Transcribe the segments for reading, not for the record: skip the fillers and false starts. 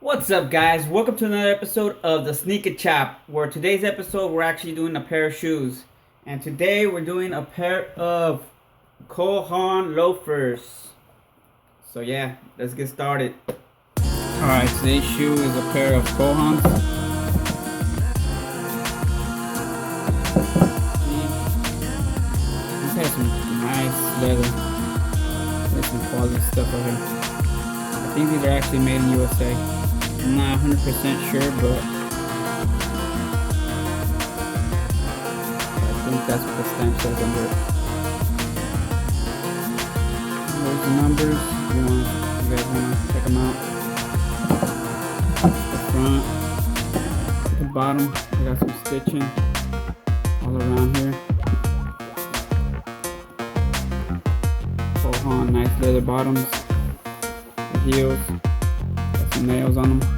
What's up, guys? Welcome to another episode of the Sneaker Chop, where today's episode we're actually doing a pair of shoes. And today we're doing a pair of Haan Loafers. So yeah, let's get started. Alright, today's shoe is a pair of Haan. These have some nice leather. There's some quality stuff right here. I think these are actually made in USA. I'm not 100% sure, but I think that's what the stamp says under it. There's the numbers. If you guys want to check them out. The front, the bottom, they got some stitching all around here. Haan, nice leather bottoms. The heels, got some nails on them.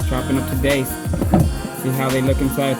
Chopping up today. See how they look inside.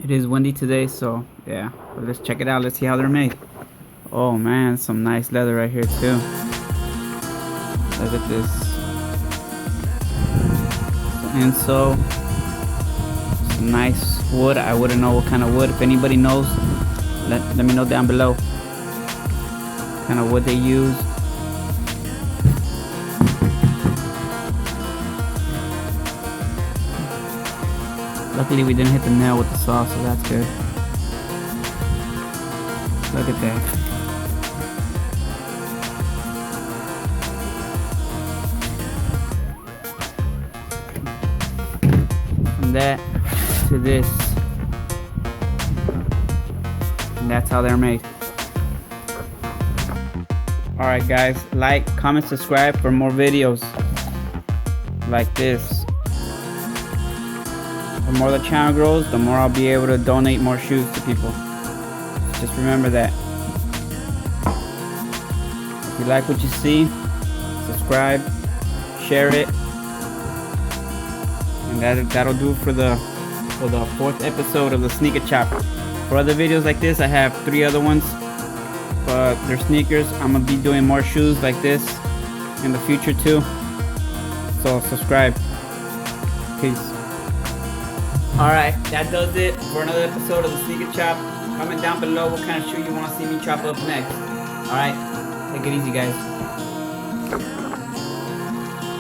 It is windy today, so yeah, but let's check it out. Let's see how they're made. Oh man, some nice leather right here too. Look at this. And so some nice wood. I wouldn't know what kind of wood. If anybody knows, let me know down below what kind of wood they use. Luckily we didn't hit the nail with the saw, so that's good. Look at that. From that to this. And that's how they're made. Alright guys, like, comment, subscribe for more videos like this. The more the channel grows, the more I'll be able to donate more shoes to people. Just remember that. If you like what you see, subscribe, share it, and that'll do for the fourth episode of the Sneaker Chop. For other videos like this, I have 3 other ones, but they're sneakers. I'm gonna be doing more shoes like this in the future too. So subscribe. Peace. Alright, that does it for another episode of the Sneaker Chop. Comment down below what kind of shoe you want to see me chop up next. Alright, take it easy, guys.